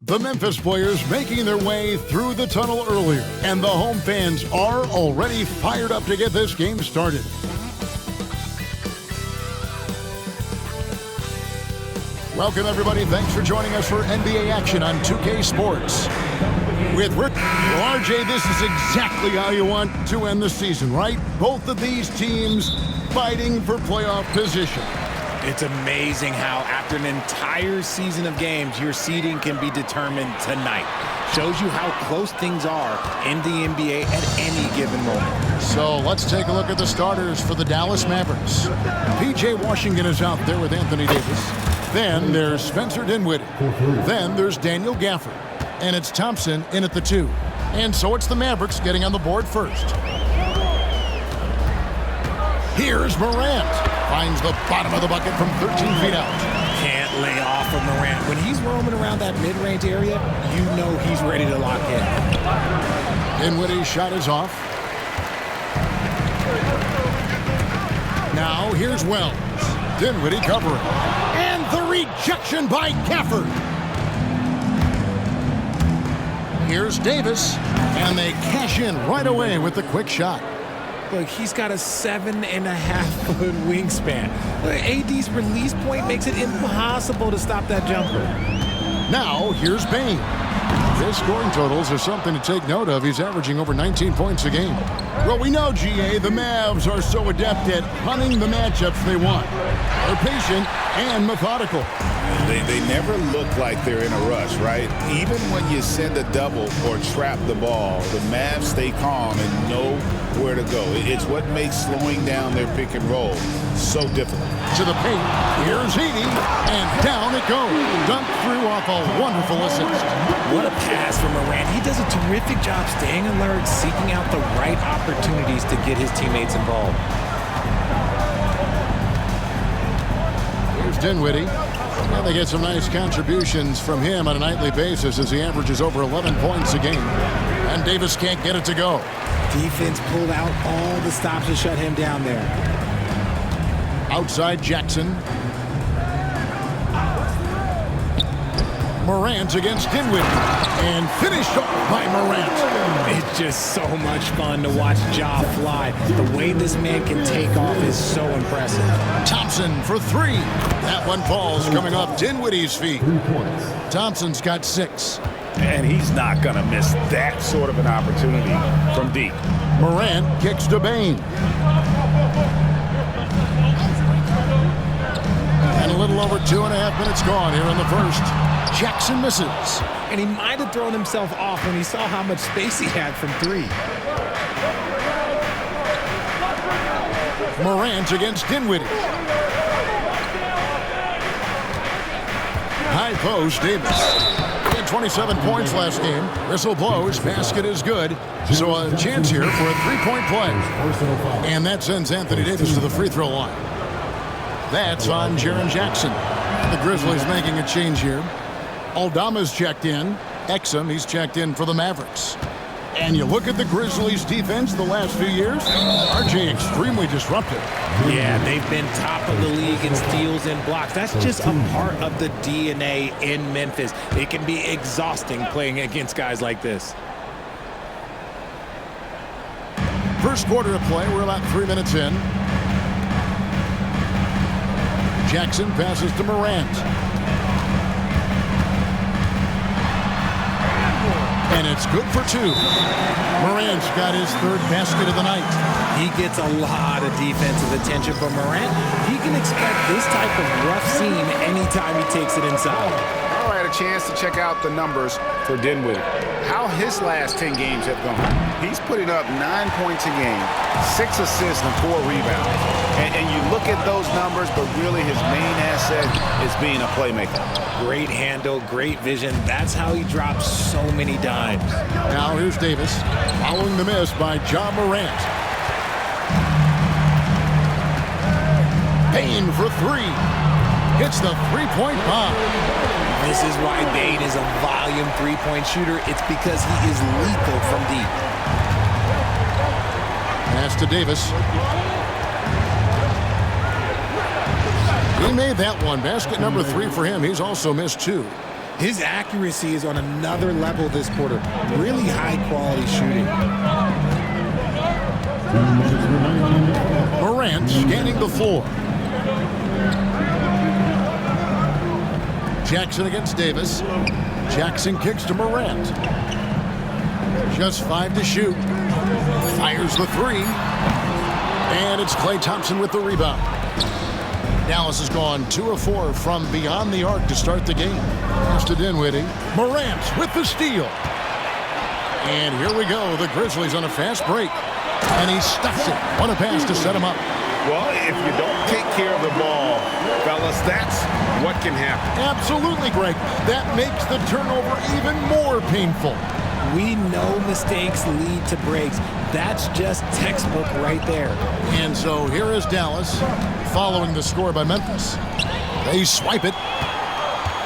The Memphis players making their way through the tunnel earlier, and the home fans are already fired up to get this game started. Welcome, everybody. Thanks for joining us for NBA action on 2K Sports. With Rick, well, RJ, this is exactly how you want to end the season, right? Both of these teams fighting for playoff position. It's amazing how after an entire season of games, your seeding can be determined tonight. Shows you how close things are in the NBA at any given moment. So let's take a look at the starters for the Dallas Mavericks. P.J. Washington is out there with Anthony Davis. Then there's Spencer Dinwiddie. Then there's Daniel Gafford. And it's Thompson in at the 2. And so it's the Mavericks getting on the board first. Here's Morant. Finds the bottom of the bucket from 13 feet out. Can't lay off of Morant. When he's roaming around that mid-range area, you know he's ready to lock in. Dinwiddie's shot is off. Now here's Wells. Dinwiddie covering. And the rejection by Gafford. Here's Davis. And they cash in right away with the quick shot. Look, he's got a 7.5-foot wingspan. AD's release point makes it impossible to stop that jumper. Now, here's Bane. His scoring totals are something to take note of. He's averaging over 19 points a game. Well, we know, GA, the Mavs are so adept at hunting the matchups they want. They're patient and methodical. They never look like they're in a rush, right? Even when you send a double or trap the ball, the Mavs stay calm and know where to go. It's what makes slowing down their pick and roll so difficult. To the paint, here's Edey, and down it goes. Dunked through off a wonderful assist. What a pass from Morant. He does a terrific job staying alert, seeking out the right opportunities to get his teammates involved. Here's Dinwiddie. And they get some nice contributions from him on a nightly basis as he averages over 11 points a game. And Davis can't get it to go. Defense pulled out all the stops to shut him down there. Outside Jackson. Morant against Dinwiddie. And finished off by Morant. It's just so much fun to watch Ja fly. The way this man can take off is so impressive. Thompson for 3. That one falls coming off Dinwiddie's feet. Thompson's got 6. And he's not going to miss that sort of an opportunity from deep. Morant kicks to Bane. And a little over 2.5 minutes gone here in the first. Jackson misses. And he might have thrown himself off when he saw how much space he had from 3. Morant against Dinwiddie. High post, Davis. He had 27 points last game. Whistle blows, basket is good. So a chance here for a 3-point play. And that sends Anthony Davis to the free throw line. That's on Jaren Jackson. The Grizzlies making a change here. Aldama's checked in. Exum, he's checked in for the Mavericks. And you look at the Grizzlies' defense the last few years, RJ extremely disruptive. Yeah, they've been top of the league in steals and blocks. That's just a part of the DNA in Memphis. It can be exhausting playing against guys like this. First quarter of play, we're about 3 minutes in. Jackson passes to Morant. And it's good for 2. Morant's got his 3rd basket of the night. He gets a lot of defensive attention from Morant. He can expect this type of rough scene anytime he takes it inside. I had a chance to check out the numbers for Dinwiddie. How his last 10 games have gone. He's putting up 9 points a game, 6 assists and 4 rebounds. And you look at those numbers, but really his main asset is being a playmaker. Great handle, great vision. That's how he drops so many dimes. Now here's Davis, following the miss by Ja Morant. Bane for 3. Hits the 3-point bomb. This is why Bane is a volume 3-point shooter. It's because he is lethal from deep. Pass to Davis. He made that one. Basket number 3 for him. He's also missed 2. His accuracy is on another level this quarter. Really high-quality shooting. Morant scanning the floor. Jackson against Davis. Jackson kicks to Morant. Just 5 to shoot. Fires the 3. And it's Klay Thompson with the rebound. Dallas has gone 2 of 4 from beyond the arc to start the game. Pass to Dinwiddie. Morant with the steal. And here we go. The Grizzlies on a fast break. And he stuffs it. What a pass to set him up. Well, if you don't take care of the ball, fellas, that's what can happen. Absolutely, Greg. That makes the turnover even more painful. We know mistakes lead to breaks. That's just textbook right there. And so here is Dallas following the score by Memphis. They swipe it.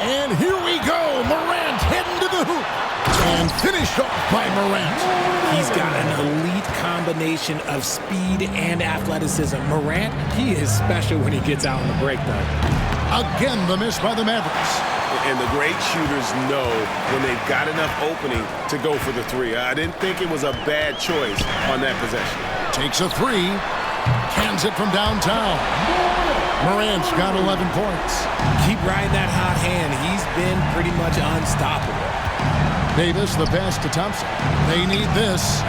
And here we go. Morant heading to the hoop. And finished off by Morant. He's got an elite combination of speed and athleticism. Morant, he is special when he gets out on the break, though. Again, the miss by the Mavericks. And the great shooters know when they've got enough opening to go for the 3. I didn't think it was a bad choice on that possession. Takes a 3. Cans it from downtown. Morant's got 11 points. Keep riding that hot hand. He's been pretty much unstoppable. Davis, the pass to Thompson. They need this.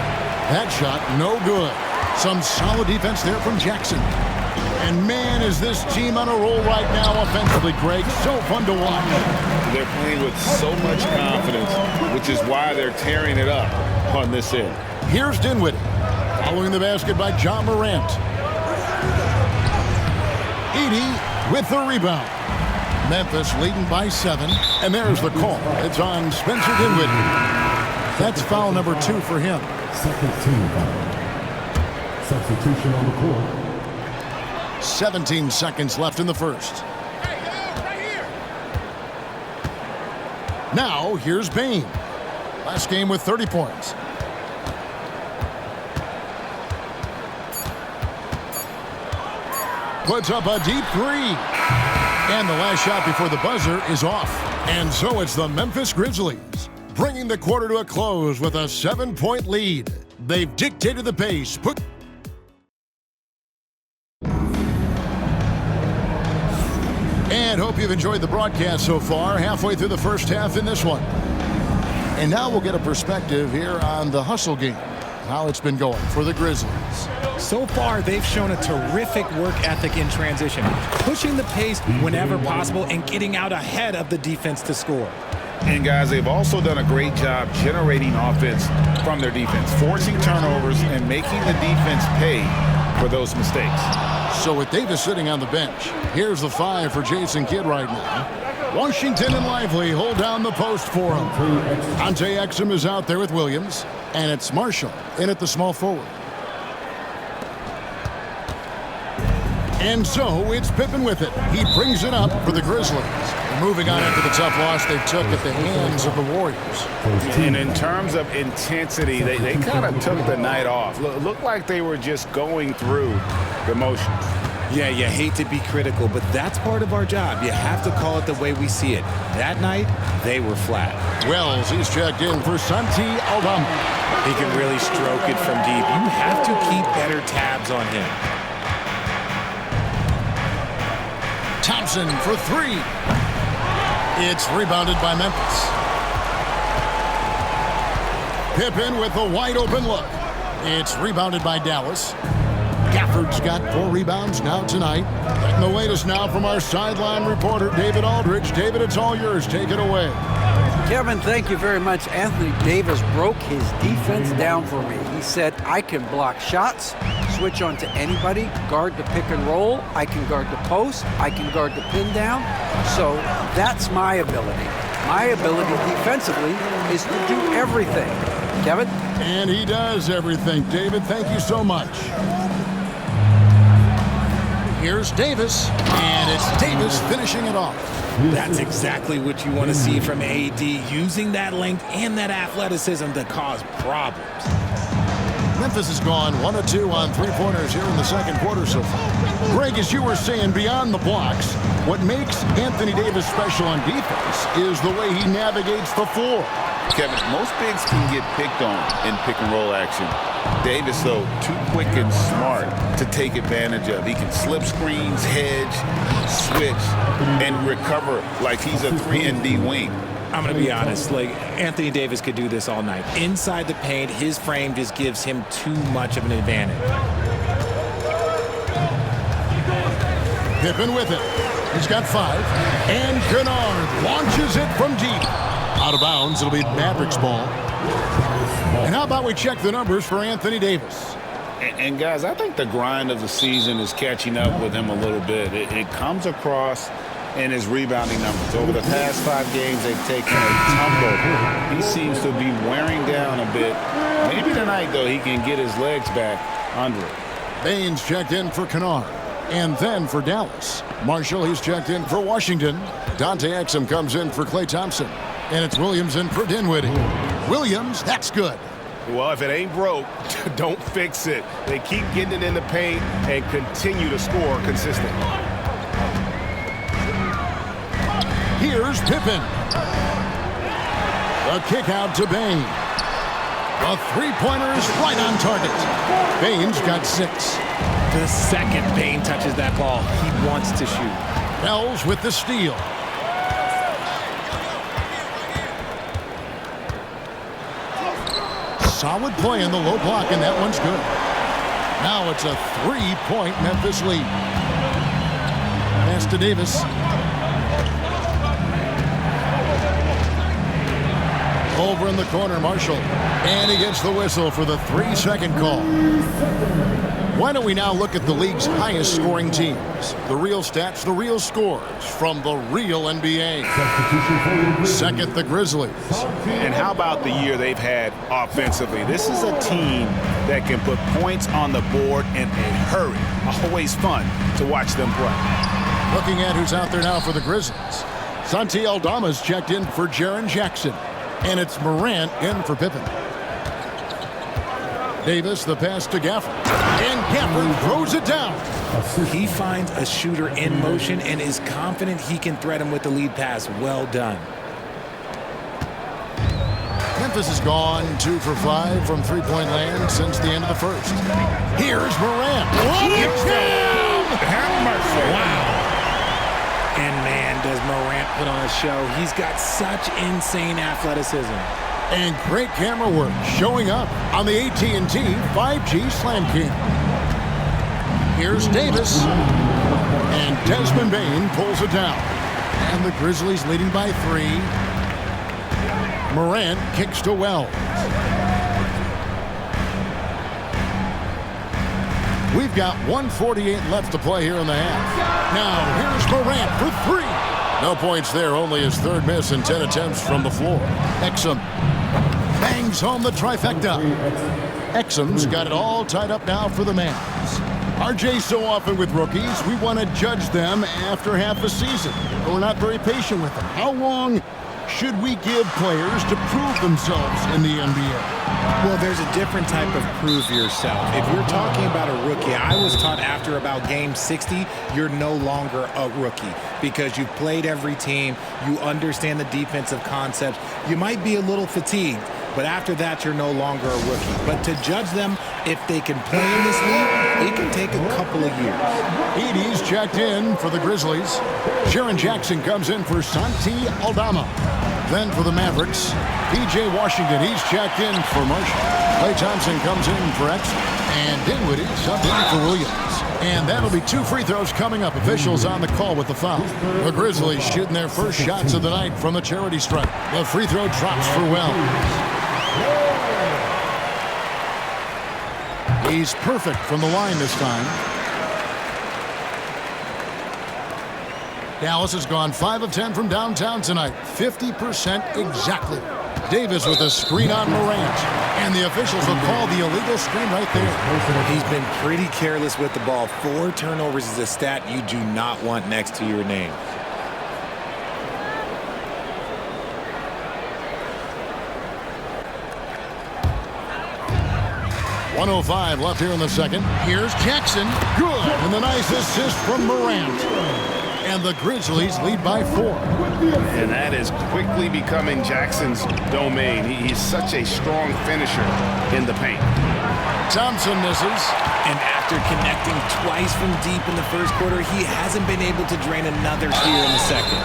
That shot, no good. Some solid defense there from Jackson. And man, is this team on a roll right now offensively, Greg. So fun to watch. They're playing with so much confidence, which is why they're tearing it up on this end. Here's Dinwiddie. Following the basket by John Morant. Edey with the rebound. Memphis leading by 7. And there's the call. It's on Spencer Dinwiddie. That's foul number 2 for him. Second team foul. Substitution on the court. 17 seconds left in the first. Now, here's Bain. Last game with 30 points. Puts up a deep 3. And the last shot before the buzzer is off. And so it's the Memphis Grizzlies, bringing the quarter to a close with a 7-point lead. They've dictated the pace. And hope you've enjoyed the broadcast so far, halfway through the first half in this one. And now we'll get a perspective here on the hustle game, how it's been going for the Grizzlies. So far, they've shown a terrific work ethic in transition, pushing the pace whenever possible and getting out ahead of the defense to score. And guys, they've also done a great job generating offense from their defense, forcing turnovers and making the defense pay for those mistakes. So with Davis sitting on the bench, here's the 5 for Jason Kidd right now. Washington and Lively hold down the post for him. Ante Exum is out there with Williams, and it's Marshall in at the small forward. And so it's Pippen with it. He brings it up for the Grizzlies. Moving on after the tough loss they took at the hands of the Warriors. And in terms of intensity, they kind of took the night off. Looked like they were just going through the motions. Yeah, you hate to be critical, but that's part of our job. You have to call it the way we see it. That night, they were flat. Wells, he's checked in for Santi Aldama. He can really stroke it from deep. You have to keep better tabs on him. Thompson for 3. It's rebounded by Memphis. Pippen with a wide open look. It's rebounded by Dallas. Gafford's got 4 rebounds now tonight. And the latest now from our sideline reporter, David Aldridge. David, it's all yours. Take it away. Kevin, thank you very much. Anthony Davis broke his defense down for me. He said, I can block shots, switch on to anybody, guard the pick and roll, I can guard the post, I can guard the pin down. So that's my ability. My ability defensively is to do everything. Kevin? And he does everything. David, thank you so much. Here's Davis, and it's Davis finishing it off. That's exactly what you want to see from AD, using that length and that athleticism to cause problems. Memphis has gone 1 of 2 on three-pointers here in the second quarter so far. Greg, as you were saying, beyond the blocks, what makes Anthony Davis special on defense is the way he navigates the floor. Kevin, most bigs can get picked on in pick-and-roll action. Davis, though, too quick and smart to take advantage of. He can slip screens, hedge, switch, and recover like he's a 3-and-D wing. I'm going to be honest, like Anthony Davis could do this all night. Inside the paint, his frame just gives him too much of an advantage. Pippen with it. He's got 5. And Kennard launches it from deep. Out of bounds, it'll be Mavericks ball. And how about we check the numbers for Anthony Davis? And guys, I think the grind of the season is catching up with him a little bit. It comes across in his rebounding numbers. Over the past 5 games, they've taken a tumble. He seems to be wearing down a bit. Maybe tonight, though, he can get his legs back under it. Baines checked in for Kennard. And then for Dallas. Marshall, he's checked in for Washington. Dante Exum comes in for Klay Thompson. And it's Williams in for Dinwiddie. Williams, that's good. Well, if it ain't broke, don't fix it. They keep getting it in the paint and continue to score consistently. Here's Pippen. The kick out to Baines. The three-pointer is right on target. Baines got 6. The second Bain touches that ball, he wants to shoot. Wells with the steal. Solid play in the low block, and that one's good. Now it's a 3-point Memphis lead. Pass to Davis. Over in the corner, Marshall. And he gets the whistle for the 3-second call. Why don't we now look at the league's highest scoring teams? The real stats, the real scores from the real NBA. Second, the Grizzlies. And how about the year they've had offensively? This is a team that can put points on the board in a hurry. Always fun to watch them play. Looking at who's out there now for the Grizzlies. Santi Aldama's checked in for Jaren Jackson. And it's Morant in for Pippen. Davis, the pass to Gafford. And Gafford throws it down. He finds a shooter in motion and is confident he can thread him with the lead pass. Well done. Memphis has gone 2 for 5 from three-point land since the end of the first. Here's Morant. Have mercy. Wow. And man, does Morant put on a show. He's got such insane athleticism. And great camera work showing up on the AT&T 5G Slam Cam. Here's Davis. And Desmond Bane pulls it down. And the Grizzlies leading by 3. Morant kicks to Wells. We've got 1:48 left to play here in the half. Now, here's Morant for 3. No points there, only his 3rd miss in 10 attempts from the floor. Exum bangs home the trifecta. Exum's got it all tied up now for the Mavs. RJ, so often with rookies, we want to judge them after half a season. But we're not very patient with them. How long should we give players to prove themselves in the NBA? Well, there's a different type of prove yourself. If you're talking about a rookie, I was taught after about game 60, you're no longer a rookie because you've played every team, you understand the defensive concepts, you might be a little fatigued, but after that, you're no longer a rookie. But to judge them, if they can play in this league, it can take a couple of years. Edie's checked in for the Grizzlies. Jaren Jackson comes in for Santi Aldama. Then for the Mavericks, P.J. Washington, he's checked in for Marshall. Klay Thompson comes in for Exum. And Dinwiddie subbed in for Williams. And that'll be 2 free throws coming up. Officials on the call with the foul. The Grizzlies shooting their first shots of the night from the charity stripe. The free throw drops for Wells. He's perfect from the line this time. Dallas has gone 5 of 10 from downtown tonight. 50% exactly. Davis with a screen on Morant. And the officials will call the illegal screen right there. He's been pretty careless with the ball. 4 turnovers is a stat you do not want next to your name. 1:05 left here in the second. Here's Jackson. Good. And the nice assist from Morant. And the Grizzlies lead by 4. And that is quickly becoming Jackson's domain. He's such a strong finisher in the paint. Thompson misses. And after connecting twice from deep in the first quarter, he hasn't been able to drain another here in the second.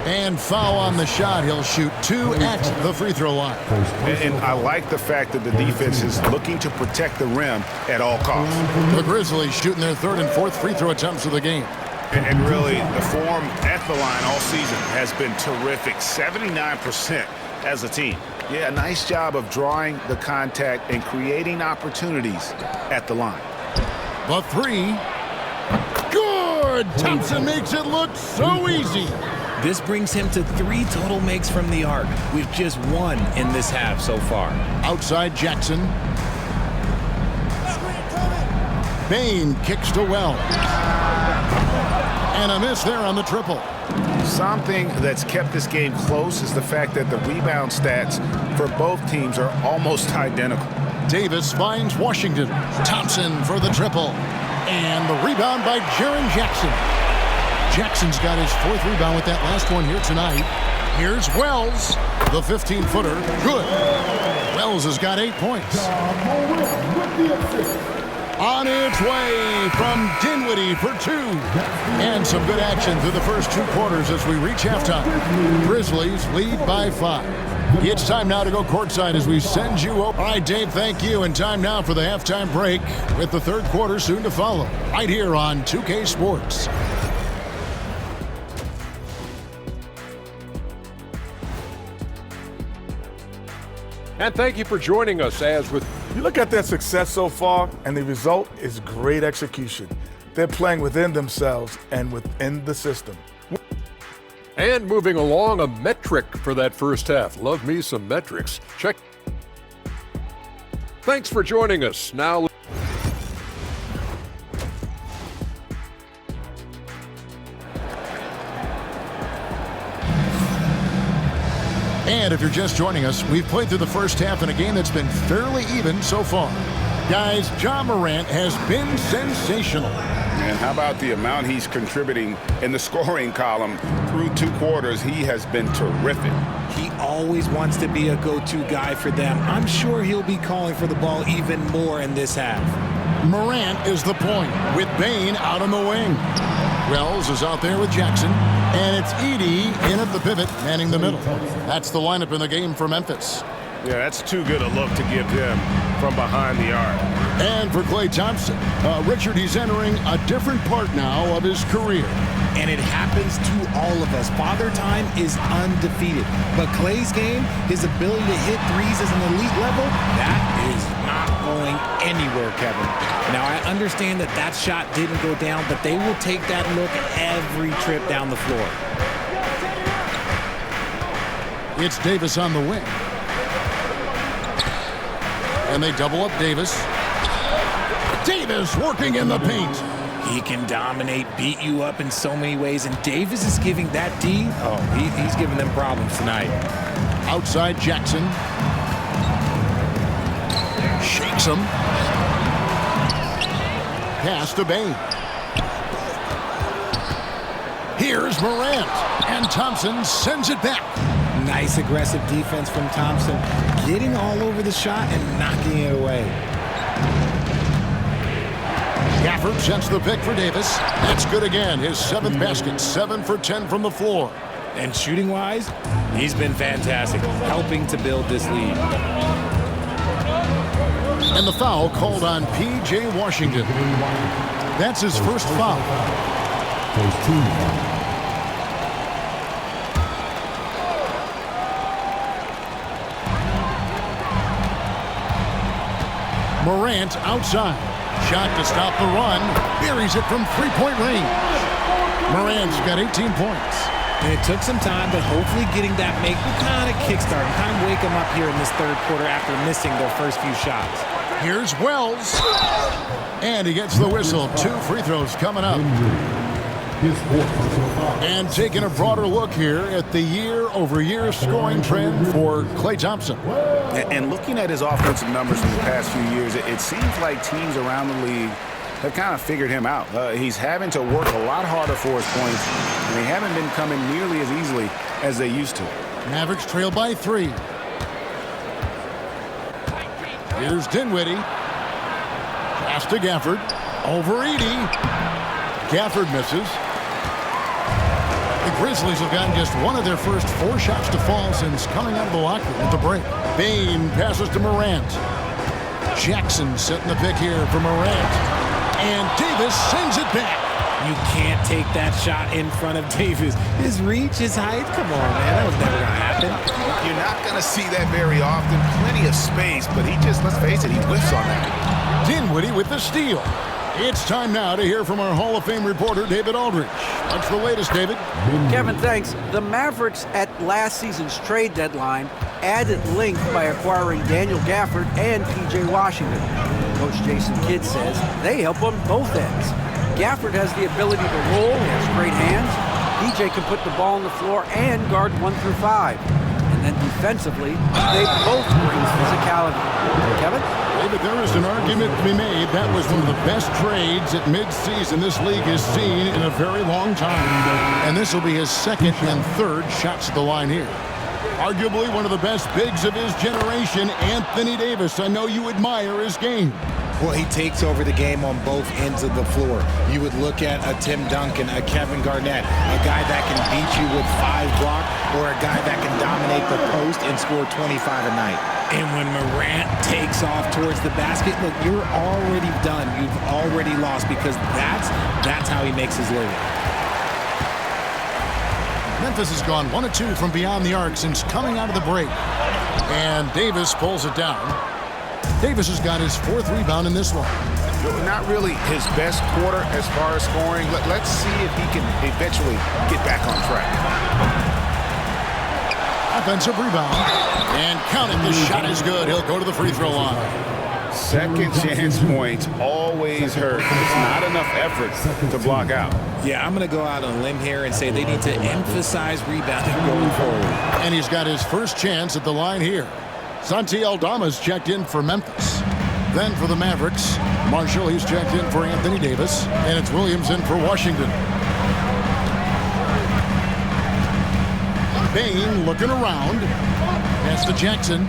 And foul on the shot. He'll shoot 2 at the free throw line. And I like the fact that the defense is looking to protect the rim at all costs. The Grizzlies shooting their 3rd and 4th free throw attempts of the game. And really, the form at the line all season has been terrific. 79% as a team. Yeah, nice job of drawing the contact and creating opportunities at the line. The 3. Good! Thompson makes it look so easy. This brings him to 3 total makes from the arc, with just 1 in this half so far. Outside Jackson. Bain kicks to Wells. And a miss there on the triple. Something that's kept this game close is the fact that the rebound stats for both teams are almost identical. Davis finds Washington. Thompson for the triple. And the rebound by Jaren Jackson. Jackson's got his 4th rebound with that last one here tonight. Here's Wells. The 15-footer. Good. Wells has got 8 points. On its way from Dinwiddie for 2. And some good action through the first 2 quarters as we reach halftime. Grizzlies lead by 5. It's time now to go courtside as we send you over. All right, Dave, thank you. And time now for the halftime break with the 3rd quarter soon to follow. Right here on 2K Sports. And thank you for joining us as with... You look at their success so far, and the result is great execution. They're playing within themselves and within the system. And moving along, a metric for that first half. Love me some metrics. Check. Thanks for joining us. Now... And if you're just joining us, we've played through the first half in a game that's been fairly even so far. Guys, Ja Morant has been sensational. And how about the amount he's contributing in the scoring column through 2 quarters? He has been terrific. He always wants to be a go-to guy for them. I'm sure he'll be calling for the ball even more in this half. Morant is the point with Bain out on the wing. Wells is out there with Jackson. And it's Edey in at the pivot, manning the middle. That's the lineup in the game for Memphis. Yeah, that's too good a look to give him from behind the arc. And for Klay Thompson, Richard, he's entering a different part now of his career. And it happens to all of us. Father Time is undefeated. But Klay's game, his ability to hit threes as an elite level, that is not going anywhere, Kevin. Now, I understand that that shot didn't go down, but they will take that look every trip down the floor. It's Davis on the wing. And they double up Davis. Davis working in the paint. He can dominate, beat you up in so many ways, and Davis is giving that D, he's giving them problems tonight. Outside Jackson. Shakes him. Pass to Bain. Here's Morant. And Thompson sends it back. Nice aggressive defense from Thompson, getting all over the shot and knocking it away. Gafford sets the pick for Davis. That's good again. His 7th basket, 7 for 10 from the floor. And shooting-wise, he's been fantastic, helping to build this lead. And the foul called on P.J. Washington. That's his first foul. First team. Morant outside. Shot to stop the run. Buries it from 3-point range. Morant's got 18 points. And it took some time, but hopefully getting that make will kind of kickstart him, kind of wake him up here in this 3rd quarter after missing their first few shots. Here's Wells. And he gets the whistle. 2 free throws coming up. His fourth personal foul. And taking a broader look here at the year-over-year scoring trend for Klay Thompson. And looking at his offensive numbers in the past few years, it seems like teams around the league have kind of figured him out. He's having to work a lot harder for his points, and they haven't been coming nearly as easily as they used to. Mavericks trail by 3. Here's Dinwiddie. Pass to Gafford. Over Edey. Gafford misses. The Grizzlies have gotten just one of their first 4 shots to fall since coming out of the locker room at the break. Bane passes to Morant. Jackson setting the pick here for Morant. And Davis sends it back. You can't take that shot in front of Davis. His reach, his height, come on, man. That was never going to happen. You're not going to see that very often. Plenty of space, but he just, let's face it, he whiffs on that. Dinwiddie with the steal. It's time now to hear from our Hall of Fame reporter, David Aldridge. What's the latest, David? Kevin, thanks. The Mavericks at last season's trade deadline added length by acquiring Daniel Gafford and P.J. Washington. Coach Jason Kidd says they help on both ends. Gafford has the ability to roll, he has great hands. P.J. can put the ball on the floor and guard 1 through 5. And then defensively, they both bring physicality. Kevin? David, there is an argument to be made. That was one of the best trades at midseason this league has seen in a very long time. And this will be his second and third shots at the line here. Arguably one of the best bigs of his generation, Anthony Davis. I know you admire his game. Well, he takes over the game on both ends of the floor. You would look at a Tim Duncan, a Kevin Garnett, a guy that can beat you with 5 blocks, or a guy that can dominate the post and score 25 a night. And when Morant takes off towards the basket, look, you're already done. You've already lost because that's how he makes his living. Memphis has gone 1 of 2 from beyond the arc since coming out of the break. And Davis pulls it down. Davis has got his 4th rebound in this one. Not really his best quarter as far as scoring. Let's see if he can eventually get back on track. Offensive rebound. And count it, the shot is good. He'll go to the free throw line. Second chance points always hurt. It's not enough effort to block out. Yeah, I'm going to go out on a limb here and say they need to emphasize rebounding going forward. And he's got his first chance at the line here. Santi Aldama's checked in for Memphis. Then for the Mavericks, Marshall, he's checked in for Anthony Davis. And it's Williams in for Washington. Bane looking around. Pass to Jackson.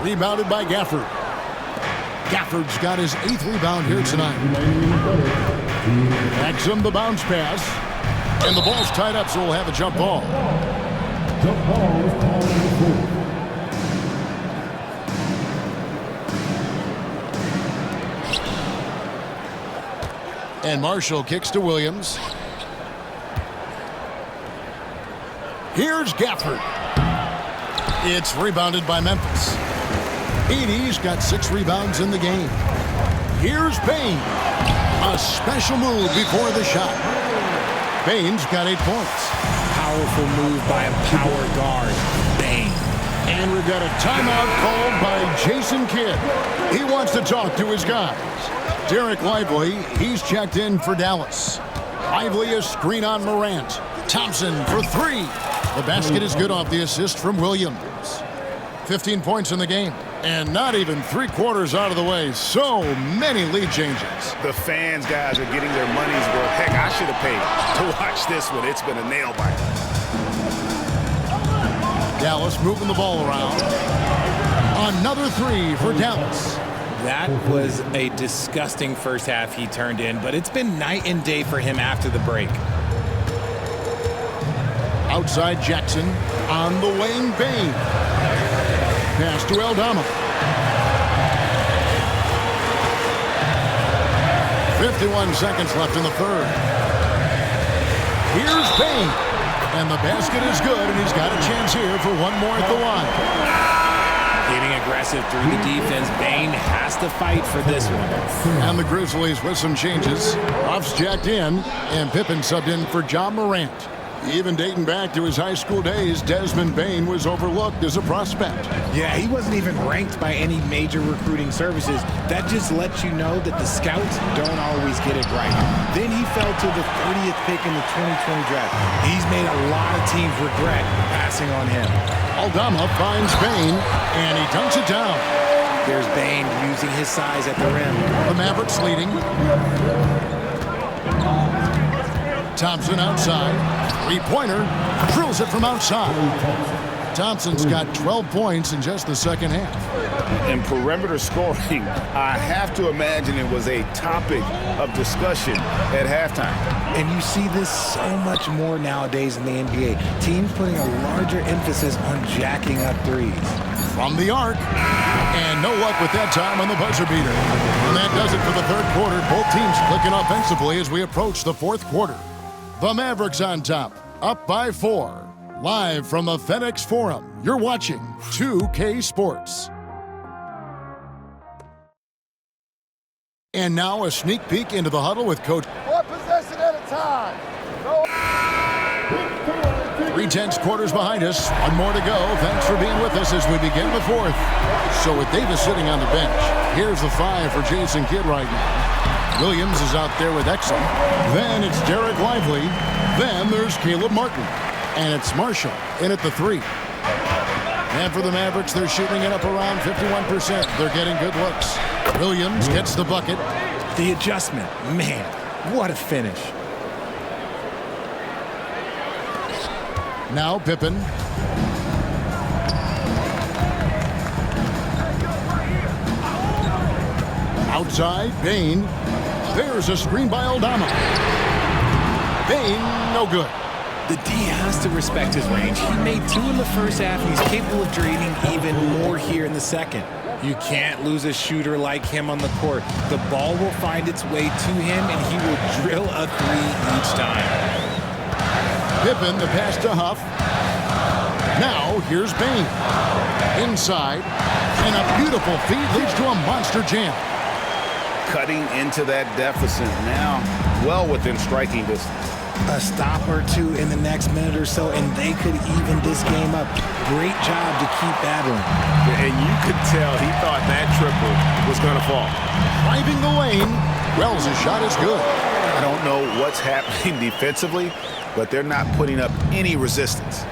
Rebounded by Gafford. Gafford's got his 8th rebound here tonight. Maxim the bounce pass. And the ball's tied up, so we'll have a jump ball. Jump ball is called on the floor. And Marshall kicks to Williams. Here's Gafford. It's rebounded by Memphis. Edey's got 6 rebounds in the game. Here's Bane. A special move before the shot. Bane's got 8 points. Powerful move by a power guard, Bane. And we've got a timeout called by Jason Kidd. He wants to talk to his guys. Derek Lively, he's checked in for Dallas. Lively a screen on Morant. Thompson for 3. The basket is good off the assist from Williams. 15 points in the game. And not even 3/4 out of the way. So many lead changes. The fans, guys, are getting their money's worth. Heck, I should have paid to watch this one. It's been a nail biter. Dallas moving the ball around. Another 3 for Dallas. That was a disgusting first half he turned in, but it's been night and day for him after the break. Outside Jackson on the wing, Bane. Pass to Aldama. 51 seconds left in the third. Here's Bane. And the basket is good, and he's got a chance here for one more at the line. Getting aggressive through the defense. Bane has to fight for this one. And the Grizzlies with some changes. Ruff's jacked in, and Pippen subbed in for John Morant. Even dating back to his high school days, Desmond Bain was overlooked as a prospect. Yeah, he wasn't even ranked by any major recruiting services. That just lets you know that the scouts don't always get it right. Then he fell to the 30th pick in the 2020 draft. He's made a lot of teams regret passing on him. Aldama finds Bain, and he dunks it down. There's Bain using his size at the rim. The Mavericks leading. Thompson outside. Three-pointer. Drills it from outside. Thompson's got 12 points in just the second half. In perimeter scoring, I have to imagine it was a topic of discussion at halftime. And you see this so much more nowadays in the NBA. Teams putting a larger emphasis on jacking up threes. From the arc. And no luck with that time on the buzzer beater. And that does it for the third quarter. Both teams clicking offensively as we approach the fourth quarter. The Mavericks on top, up by 4. Live from the FedEx Forum, you're watching 2K Sports. And now a sneak peek into the huddle with Coach. One possession at a time. 3/10 quarters behind us. One more to go. Thanks for being with us as we begin the fourth. So with Davis sitting on the bench, here's the 5 for Jason Kidd right now. Williams is out there with Exum. Then it's Derek Lively. Then there's Caleb Martin. And it's Marshall in at the 3. And for the Mavericks, they're shooting it up around 51%. They're getting good looks. Williams gets the bucket. The adjustment, man, what a finish. Now Pippen. Outside, Bain. There's a screen by Aldama. Bain, no good. The D has to respect his range. He made 2 in the first half, and he's capable of draining even more here in the second. You can't lose a shooter like him on the court. The ball will find its way to him, and he will drill a 3 each time. Pippen, the pass to Huff. Now, here's Bain. Inside, and a beautiful feed leads to a monster jam. Cutting into that deficit now, well within striking distance. A stop or 2 in the next minute or so, and they could even this game up. Great job to keep battling. And you could tell he thought that triple was going to fall. Driving the lane. Wells' shot is good. I don't know what's happening defensively, but they're not putting up any resistance.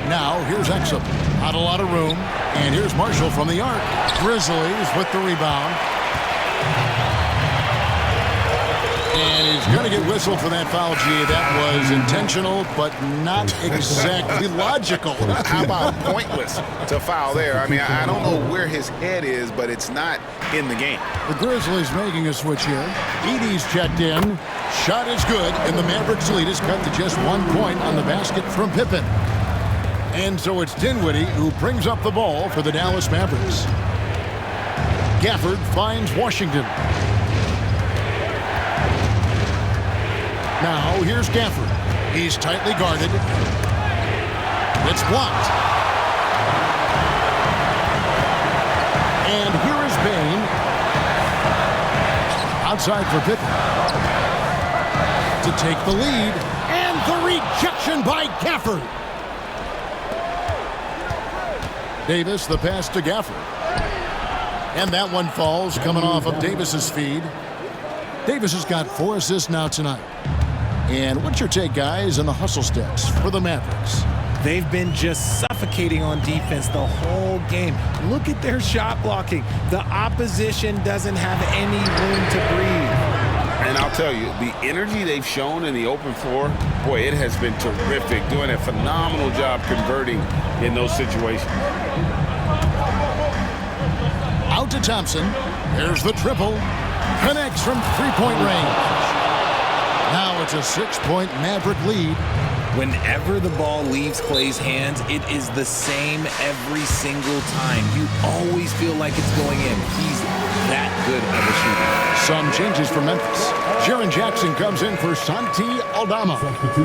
Now, here's Exum. Not a lot of room. And here's Marshall from the arc. Grizzlies with the rebound. And he's going to get whistled for that foul, G. That was intentional, but not exactly logical. How about pointless to foul there? I mean, I don't know where his head is, but it's not in the game. The Grizzlies making a switch here. Edey's checked in. Shot is good, and the Mavericks lead is cut to just 1 point on the basket from Pippen. And so it's Dinwiddie who brings up the ball for the Dallas Mavericks. Gafford finds Washington. Now here's Gafford. He's tightly guarded. It's blocked. And here is Bain. Outside for Pippen. To take the lead. And the rejection by Gafford. Davis, the pass to Gafford. And that one falls, coming off of Davis's feed. Davis has got 4 assists now tonight. And what's your take, guys, on the hustle steps for the Mavericks? They've been just suffocating on defense the whole game. Look at their shot blocking. The opposition doesn't have any room to breathe. And I'll tell you, the energy they've shown in the open floor, boy, it has been terrific. Doing a phenomenal job converting in those situations. Out to Thompson. There's the triple. Connects from three-point range. Now it's a 6-point Maverick lead. Whenever the ball leaves Clay's hands, it is the same every single time. You always feel like it's going in. He's that good of a shooter. Some changes for Memphis. Jaren Jackson comes in for Santi Aldama.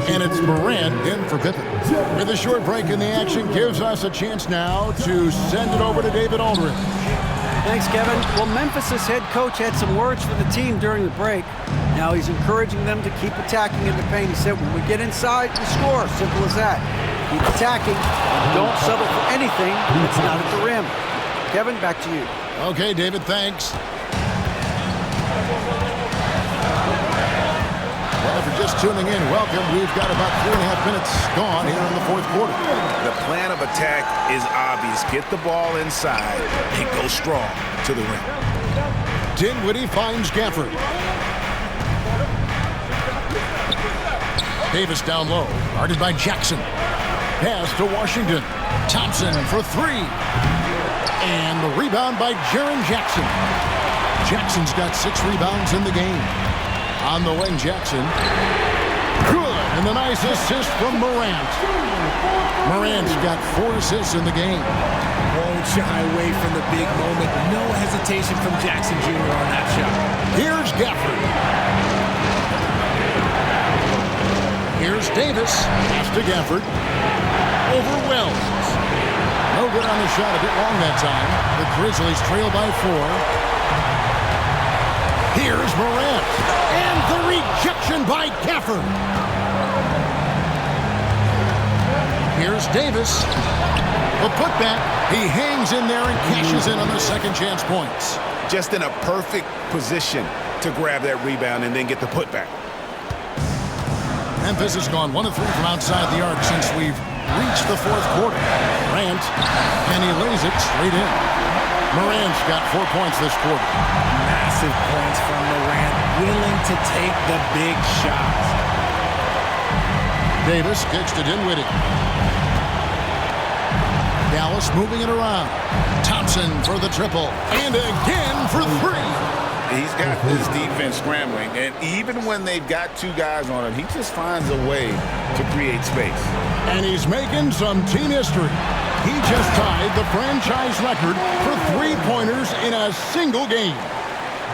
And it's Morant in for Pippen. With a short break in the action, gives us a chance now to send it over to David Aldridge. Thanks, Kevin. Well, Memphis' head coach had some words for the team during the break. Now he's encouraging them to keep attacking in the paint. He said, when we get inside, we score. Simple as that. Keep attacking. Don't settle for anything that's not at the rim. Kevin, back to you. Okay, David, thanks. Well, if you're just tuning in, welcome. We've got about 3.5 minutes gone here in the fourth quarter. The plan of attack is obvious. Get the ball inside and go strong to the rim. Dinwiddie finds Gafford. Davis down low, guarded by Jackson. Pass to Washington. Thompson for three. And the rebound by Jaren Jackson. Jackson's got 6 rebounds in the game. On the wing, Jackson. Good, and the nice assist from Morant. Morant's got 4 assists in the game. Won't shy away from the big moment. No hesitation from Jackson Jr. on that shot. Here's Gafford. Here's Davis. Pass to Gafford. Over Wells. No good on the shot, a bit long that time. The Grizzlies trail by 4. Here's Morant. And the rejection by Gafford. Here's Davis. The putback. He hangs in there and cashes in on the second chance points. Just in a perfect position to grab that rebound and then get the putback. Memphis has gone 1 of 3 from outside the arc since we've reached the fourth quarter. Morant, and he lays it straight in. Morant's got 4 points this quarter. Massive points from Morant, willing to take the big shots. Davis kicks to Dinwiddie. Dallas moving it around. Thompson for the triple. And again for 3. He's got this defense scrambling, and even when they've got 2 guys on him, he just finds a way to create space. And he's making some team history. He just tied the franchise record for 3-pointers in a single game.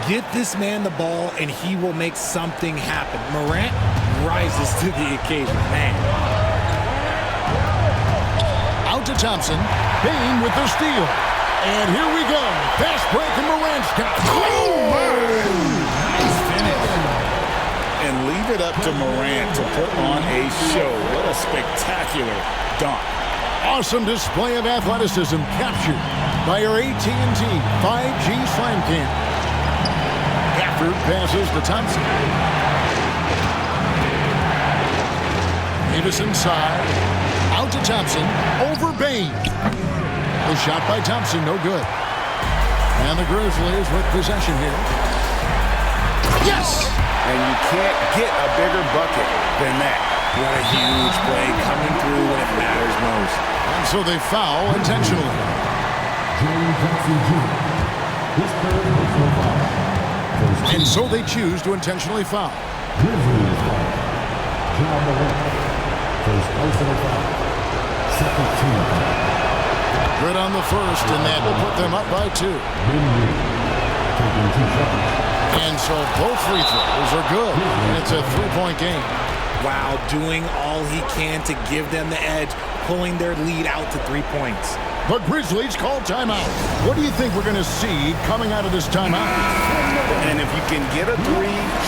Get this man the ball, and he will make something happen. Morant rises to the occasion, man. Out to Thompson. Bain with the steal. And here we go. Fast break, and Morant's got it. Oh, Nice finish. And leave it up to Morant to put on a show. What a spectacular dunk. Awesome display of athleticism captured by our AT&T 5G Slam Cam. Gafford passes to Thompson. Davis inside. Out to Thompson. Over Bain. The shot by Thompson, no good. And the Grizzlies with possession here. Yes! And you can't get a bigger bucket than that. What a huge play coming through when it matters most. And so they foul intentionally. Jaren Jackson Jr. His third personal foul. And so they choose to intentionally foul. Grizzlies foul. John Morant. First personal foul. Second team foul. Good on the first, and that will put them up by 2. Dinwiddie taking 2 shots. And so both free throws are good. And it's a 3-point game. Wow, doing all he can to give them the edge, pulling their lead out to 3 points. The Grizzlies call timeout. What do you think we're going to see coming out of this timeout? And if you can get a 3,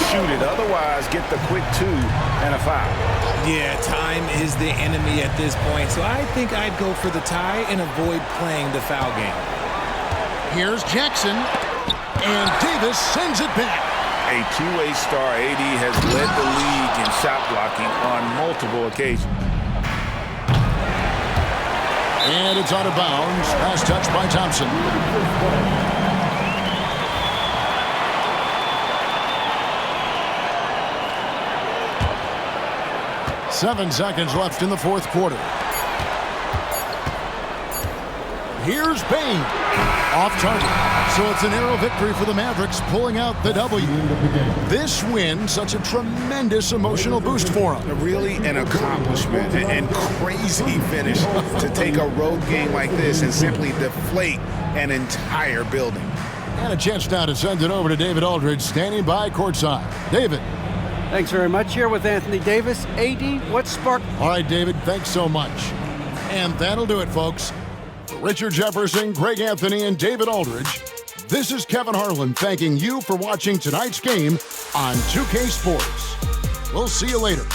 shoot it. Otherwise, get the quick 2 and a foul. Yeah, time is the enemy at this point, so I think I'd go for the tie and avoid playing the foul game. Here's Jackson, and Davis sends it back. A two-way star, AD has led the league in shot blocking on multiple occasions. And it's out of bounds. Pass touch by Thompson. Seven seconds left in the fourth quarter. Here's Bain. Off target. So it's a narrow victory for the Mavericks, pulling out the W. This win, such a tremendous emotional boost for them. Really an accomplishment and crazy finish to take a road game like this and simply deflate an entire building. And a chance now to send it over to David Aldridge, standing by courtside. David. Thanks very much. Here with Anthony Davis. AD, what sparked? All right, David, thanks so much. And that'll do it, folks. For Richard Jefferson, Greg Anthony, and David Aldridge, this is Kevin Harlan thanking you for watching tonight's game on 2K Sports. We'll see you later.